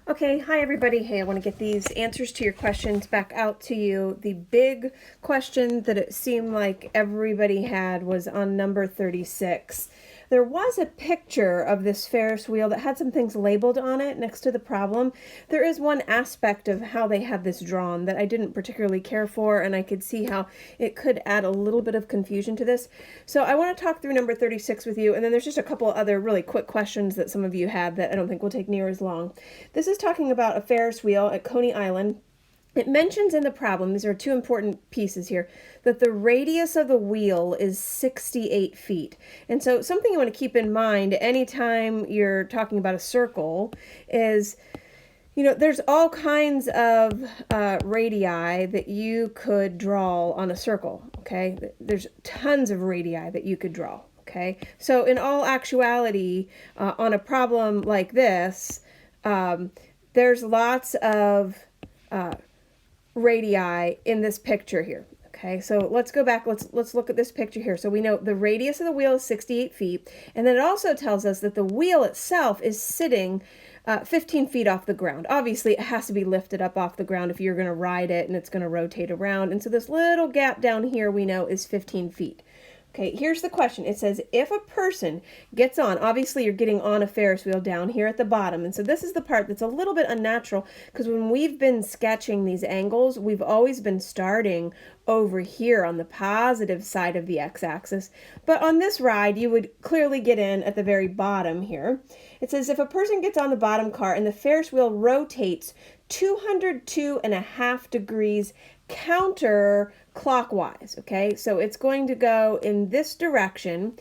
Okay, hi everybody. Hey, I want to get these answers to your questions back out to you. The big question that it seemed like everybody had was on number 36. There was a picture of this Ferris wheel that had some things labeled on it next to the problem. There is one aspect of how they have this drawn that I didn't particularly care for, and I could see how it could add a little bit of confusion to this. So I want to talk through number 36 with you, and then there's just a couple other really quick questions that some of you had that I don't think will take near as long. This is talking about a Ferris wheel at Coney Island. It mentions in the problem, these are two important pieces here, that the radius of the wheel is 68 feet. And so something you want to keep in mind anytime you're talking about a circle is, there's all kinds of radii that you could draw on a circle, okay? There's tons of radii that you could draw, okay? So in all actuality, on a problem like this, there's lots of radii in this picture here. Okay, so let's go back. Let's look at this picture here. So we know the radius of the wheel is 68 feet, and then it also tells us that the wheel itself is sitting 15 feet off the ground. Obviously, it has to be lifted up off the ground if you're going to ride it, and it's going to rotate around. And so this little gap down here we know is 15 feet. Okay, here's the question. It says, if a person gets on, obviously you're getting on a Ferris wheel down here at the bottom. And so this is the part that's a little bit unnatural because when we've been sketching these angles, we've always been starting over here on the positive side of the x-axis. But on this ride, you would clearly get in at the very bottom here. It says, if a person gets on the bottom car and the Ferris wheel rotates 202.5 degrees counterclockwise, okay? So it's going to go in this direction,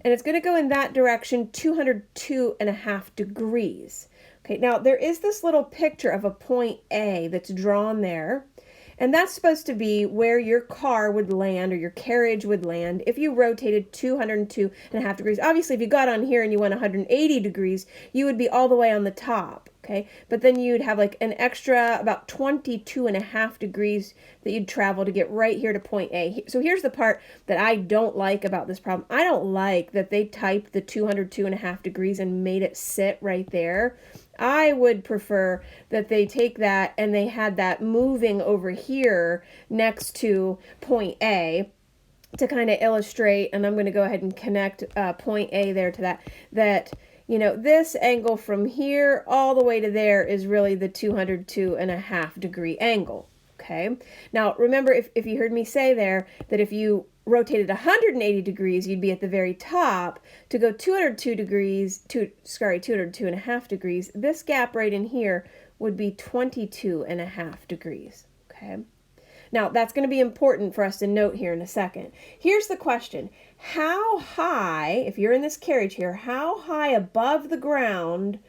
and it's going to go in that direction 202.5 degrees. Okay, now there is this little picture of a point A that's drawn there, and that's supposed to be where your car would land or your carriage would land if you rotated 202.5 degrees. Obviously, if you got on here and you went 180 degrees, you would be all the way on the top. Okay, but then you'd have like an extra about 22.5 degrees that you'd travel to get right here to point A. So here's the part that I don't like about this problem. I don't like that they typed the 202.5 degrees and made it sit right there. I would prefer that they take that and they had that moving over here next to point A to kind of illustrate, and I'm going to go ahead and connect point A there to that this angle from here all the way to there is really the 202.5 degree angle. Okay. Now, remember, if you heard me say there that if you rotated 180 degrees, you'd be at the very top. To go 202.5 degrees, this gap right in here would be 22.5 degrees. Okay. Now, that's going to be important for us to note here in a second. Here's the question. How high, if you're in this carriage here, how high above the ground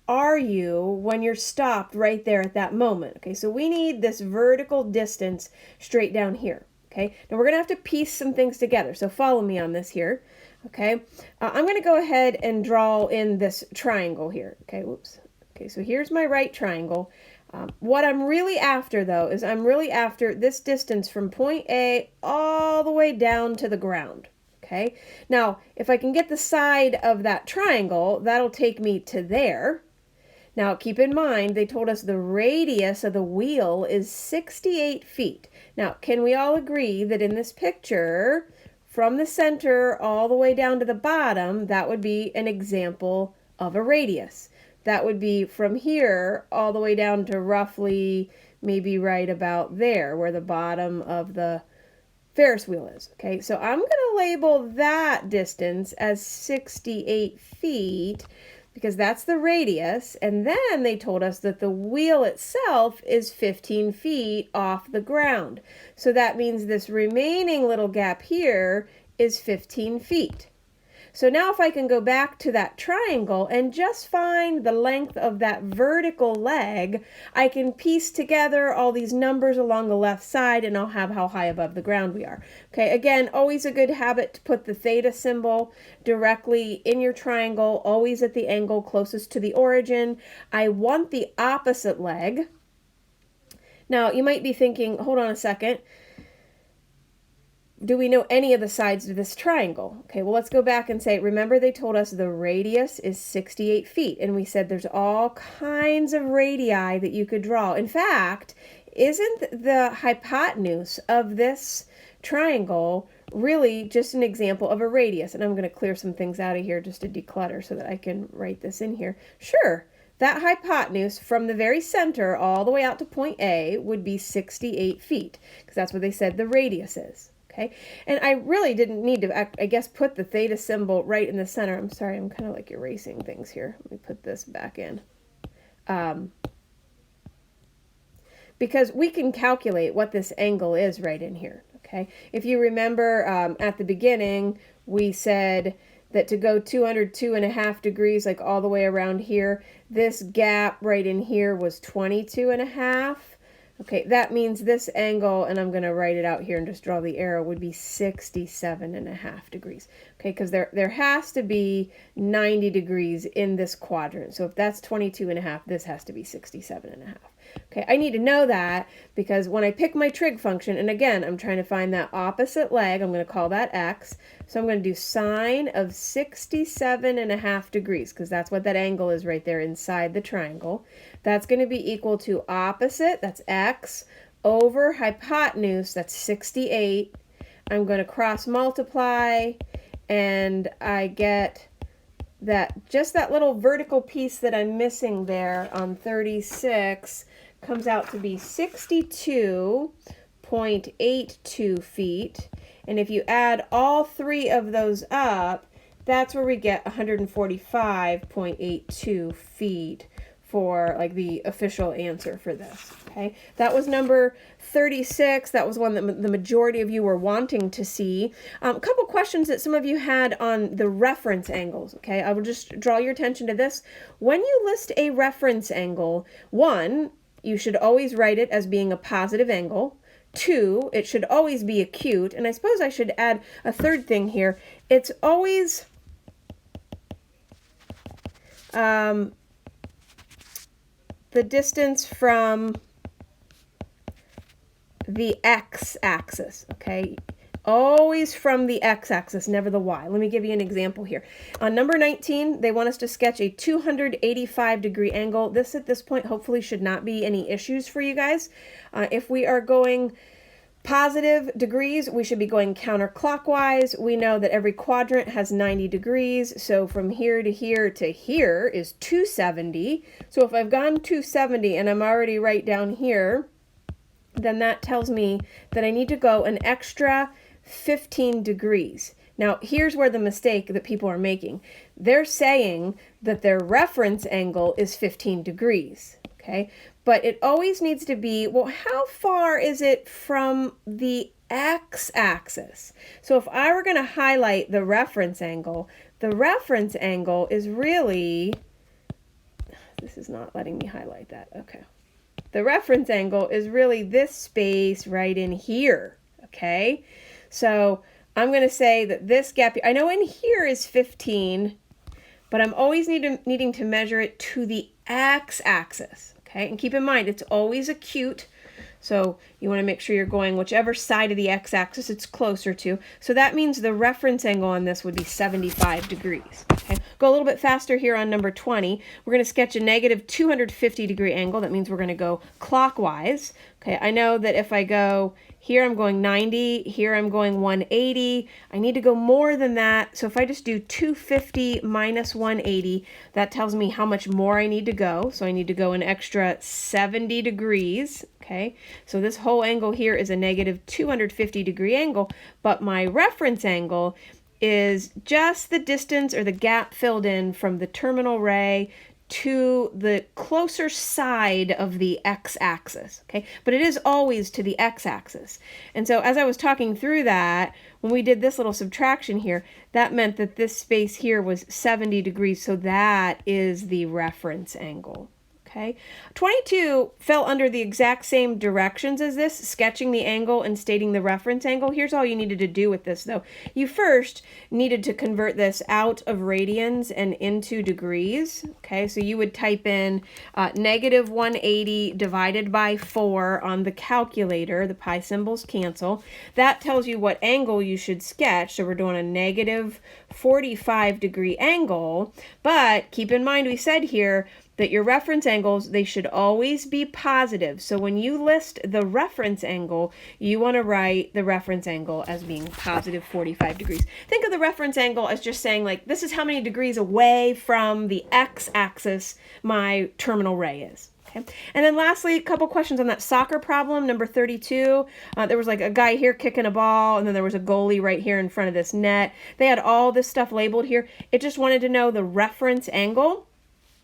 are you when you're stopped right there at that moment? Okay, so we need this vertical distance straight down here. Okay, now we're going to have to piece some things together, so follow me on this here. Okay, I'm going to go ahead and draw in this triangle here. Okay, whoops. Okay, so here's my right triangle. What I'm really after, though, is I'm really after this distance from point A all the way down to the ground. Okay, now if I can get the side of that triangle, that'll take me to there. Now keep in mind, they told us the radius of the wheel is 68 feet. Now, can we all agree that in this picture, from the center all the way down to the bottom, that would be an example of a radius? That would be from here all the way down to roughly maybe right about there where the bottom of the Ferris wheel is. Okay, so I'm going to label that distance as 68 feet because that's the radius. And then they told us that the wheel itself is 15 feet off the ground. So that means this remaining little gap here is 15 feet. So now if I can go back to that triangle and just find the length of that vertical leg, I can piece together all these numbers along the left side and I'll have how high above the ground we are. Okay, again, always a good habit to put the theta symbol directly in your triangle, always at the angle closest to the origin. I want the opposite leg. Now, you might be thinking, hold on a second. do we know any of the sides of this triangle? Okay, well, let's go back and say, remember they told us the radius is 68 feet, and we said there's all kinds of radii that you could draw. In fact, isn't the hypotenuse of this triangle really just an example of a radius? And I'm going to clear some things out of here just to declutter so that I can write this in here. Sure, that hypotenuse from the very center all the way out to point A would be 68 feet, because that's what they said the radius is. Okay, and I really didn't need to, I guess, put the theta symbol right in the center. I'm sorry, I'm kind of like erasing things here. Let me put this back in. Because we can calculate what this angle is right in here. Okay, if you remember at the beginning, we said that to go 202.5 degrees, like all the way around here, this gap right in here was 22.5. Okay, that means this angle, and I'm going to write it out here and just draw the arrow, would be 67.5 degrees. Okay, because there has to be 90 degrees in this quadrant. So if that's 22.5, this has to be 67.5. Okay, I need to know that because when I pick my trig function, and again, I'm trying to find that opposite leg, I'm going to call that x. So I'm going to do sine of 67.5 degrees because that's what that angle is right there inside the triangle. That's going to be equal to opposite, that's x, over hypotenuse, that's 68. I'm going to cross multiply, and I get that just that little vertical piece that I'm missing there on 36 comes out to be 62.82 feet. And if you add all three of those up, that's where we get 145.82 feet for like the official answer for this. Okay, that was number 36. That was one that the majority of you were wanting to see. A couple questions that some of you had on the reference angles. Okay, I will just draw your attention to this. When you list a reference angle, one, you should always write it as being a positive angle. Two, it should always be acute. And I suppose I should add a third thing here. It's always the distance from the x-axis, okay? Always from the x-axis, never the y. Let me give you an example here. On number 19, they want us to sketch a 285-degree angle. This, at this point, hopefully should not be any issues for you guys. If we are going positive degrees, we should be going counterclockwise. We know that every quadrant has 90 degrees, so from here to here to here is 270. So if I've gone 270 and I'm already right down here, then that tells me that I need to go an extra 15 degrees. Now, here's where the mistake that people are making. They're saying that their reference angle is 15 degrees, okay? But it always needs to be, well, how far is it from the x-axis? So if I were going to highlight the reference angle is really, this is not letting me highlight that, okay. The reference angle is really this space right in here, okay? So I'm going to say that this gap, I know in here is 15, but I'm always needing to measure it to the x-axis, okay? And keep in mind, it's always acute, so you want to make sure you're going whichever side of the x-axis it's closer to. So that means the reference angle on this would be 75 degrees, okay? Go a little bit faster here on number 20. We're going to sketch a negative 250-degree angle. That means we're going to go clockwise, okay? I know that if I go here, I'm going 90. Here, I'm going 180. I need to go more than that. So if I just do 250 minus 180, that tells me how much more I need to go. So I need to go an extra 70 degrees, okay? So this whole angle here is a negative 250-degree angle, but my reference angle is just the distance or the gap filled in from the terminal ray to the closer side of the x-axis, okay? But it is always to the x-axis. And so as I was talking through that, when we did this little subtraction here, that meant that this space here was 70 degrees, so that is the reference angle, Okay, 22 fell under the exact same directions as this, sketching the angle and stating the reference angle. Here's all you needed to do with this, though. You first needed to convert this out of radians and into degrees. Okay, so you would type in negative 180 divided by 4 on the calculator. The pi symbols cancel. That tells you what angle you should sketch. So we're doing a negative 45-degree angle. But keep in mind, we said here that your reference angles, they should always be positive. So when you list the reference angle, you want to write the reference angle as being positive 45 degrees. Think of the reference angle as just saying, like, this is how many degrees away from the x-axis my terminal ray is. Okay. And then lastly, a couple questions on that soccer problem, number 32. There was like a guy here kicking a ball, and then there was a goalie right here in front of this net. They had all this stuff labeled here. It just wanted to know the reference angle.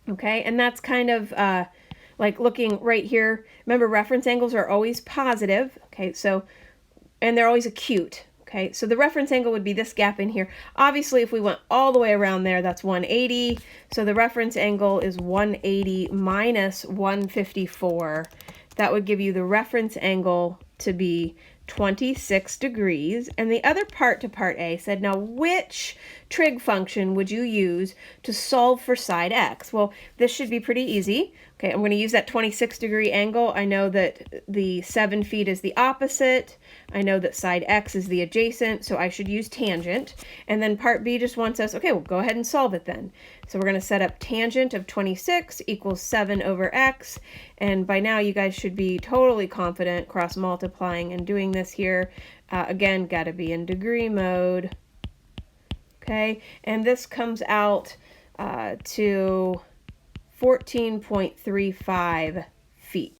Okay, and that's kind of like looking right here. Remember, reference angles are always positive. Okay, so, and they're always acute. Okay, so the reference angle would be this gap in here. Obviously, if we went all the way around there, that's 180. So the reference angle is 180 minus 154. That would give you the reference angle to be 26 degrees. And the other part to part A said, now which trig function would you use to solve for side x? Well, this should be pretty easy. Okay, I'm going to use that 26-degree angle. I know that the 7 feet is the opposite. I know that side x is the adjacent, so I should use tangent. And then part B just wants us, okay, we'll go ahead and solve it then. So we're going to set up tangent of 26 equals 7 over x. And by now you guys should be totally confident cross multiplying and doing this here. Again, got to be in degree mode. Okay, and this comes out to 14.35 feet.